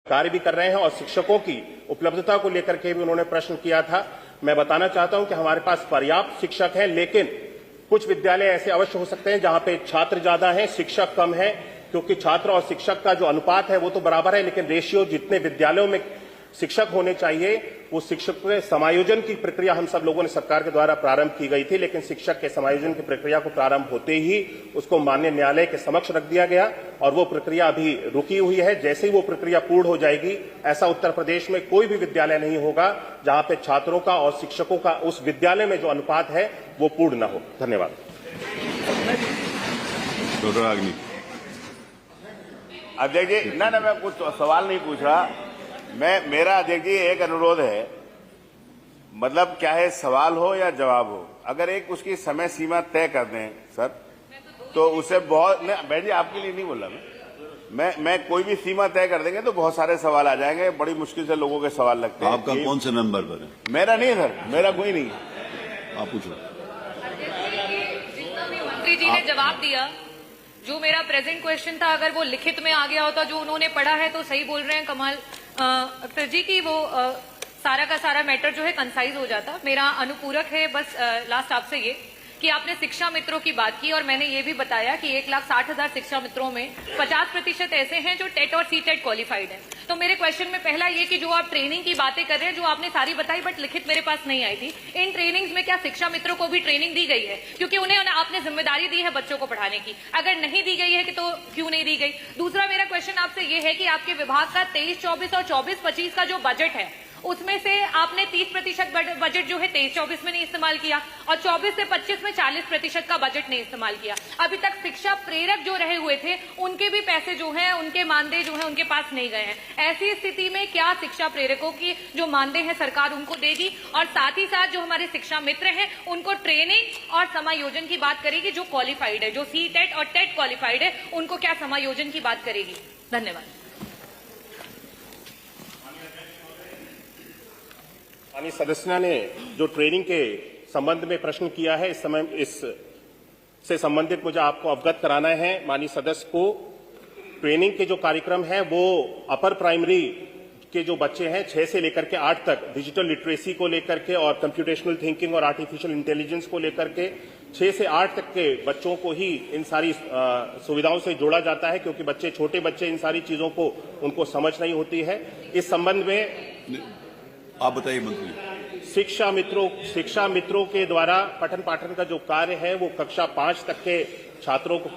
कार्य भी कर रहे हैं और शिक्षकों की उपलब्धता को लेकर के भी उन्होंने प्रश्न किया था। मैं बताना चाहता हूं कि हमारे पास पर्याप्त शिक्षक हैं, लेकिन कुछ विद्यालय ऐसे अवश्य हो सकते हैं जहां पे छात्र ज्यादा हैं, शिक्षक कम है, क्योंकि छात्र और शिक्षक का जो अनुपात है वो तो बराबर है, लेकिन रेशियो जितने विद्यालयों में शिक्षक होने चाहिए वो शिक्षक के समायोजन की प्रक्रिया हम सब लोगों ने सरकार के द्वारा प्रारंभ की गई थी, लेकिन शिक्षक के समायोजन की प्रक्रिया को प्रारंभ होते ही उसको माननीय न्यायालय के समक्ष रख दिया गया और वो प्रक्रिया अभी रुकी हुई है। जैसे ही वो प्रक्रिया पूर्ण हो जाएगी, ऐसा उत्तर प्रदेश में कोई भी विद्यालय नहीं होगा जहां पे छात्रों का और शिक्षकों का उस विद्यालय में जो अनुपात है वो पूर्ण न हो। धन्यवाद। अध्यक्ष जी, ना मैं कुछ सवाल नहीं पूछ रहा। मेरा अध्यक्ष जी एक अनुरोध है, मतलब क्या है, सवाल हो या जवाब हो, अगर एक उसकी समय सीमा तय कर दें सर, तो उसे बहुत भाई जी आपके लिए नहीं बोल रहा मैं कोई भी सीमा तय कर देंगे तो बहुत सारे सवाल आ जाएंगे, बड़ी मुश्किल से लोगों के सवाल लगते हैं। आपका कौन से नंबर पर है? मेरा नहीं सर, मेरा कोई नहीं है। आप पूछो। जितना भी मंत्री जी ने जवाब दिया, जो मेरा प्रेजेंट क्वेश्चन था, अगर वो लिखित में आ गया होता, जो उन्होंने पढ़ा है, तो सही बोल रहे हैं कमाल अख्तर जी की वो सारा का सारा मैटर जो है कंसाइज हो जाता। मेरा अनुपूरक है बस लास्ट आपसे ये कि आपने शिक्षा मित्रों की बात की और मैंने ये भी बताया कि 1,60,000 शिक्षा मित्रों में 50% ऐसे हैं जो टेट और सीटेट क्वालिफाइड हैं। तो मेरे क्वेश्चन में पहला ये कि जो आप ट्रेनिंग की बातें कर रहे हैं, जो आपने सारी बताई बट लिखित मेरे पास नहीं आई थी, इन ट्रेनिंग्स में क्या शिक्षा मित्रों को भी ट्रेनिंग दी गई है? क्योंकि उन्हें आपने जिम्मेदारी दी है बच्चों को पढ़ाने की, अगर नहीं दी गई है तो क्यों नहीं दी गई? दूसरा मेरा क्वेश्चन आपसे ये है कि आपके विभाग का 23-24 और 24-25 का जो बजट है, उसमें से आपने 30% बजट जो है 23-24 में नहीं इस्तेमाल किया और 24 से 25 में 40% का बजट नहीं इस्तेमाल किया। अभी तक शिक्षा प्रेरक जो रहे हुए थे उनके भी पैसे जो हैं, उनके मानदेय जो है उनके पास नहीं गए हैं। ऐसी स्थिति में क्या शिक्षा प्रेरकों की जो मानदेय है सरकार उनको देगी, और साथ ही साथ जो हमारे शिक्षा मित्र हैं उनको ट्रेनिंग और समायोजन की बात करेगी? जो क्वालिफाइड है, जो सीटेट और टेट क्वालिफाइड है, उनको क्या समायोजन की बात करेगी? धन्यवाद। माननीय सदस्य ने जो ट्रेनिंग के संबंध में प्रश्न किया है, इस समय इससे संबंधित मुझे आपको अवगत कराना है। माननीय सदस्य को ट्रेनिंग के जो कार्यक्रम है वो अपर प्राइमरी के जो बच्चे हैं 6 से लेकर के 8 तक डिजिटल लिटरेसी को लेकर के और कंप्यूटेशनल थिंकिंग और आर्टिफिशियल इंटेलिजेंस को लेकर के 6 से 8 तक के बच्चों को ही इन सारी सुविधाओं से जोड़ा जाता है, क्योंकि बच्चे छोटे बच्चे इन सारी चीजों को उनको समझ नहीं होती है। इस संबंध में आप बताइए मंत्री। शिक्षा मित्रों के द्वारा पठन पाठन का जो कार्य है वो कक्षा 5 तक के छात्रों को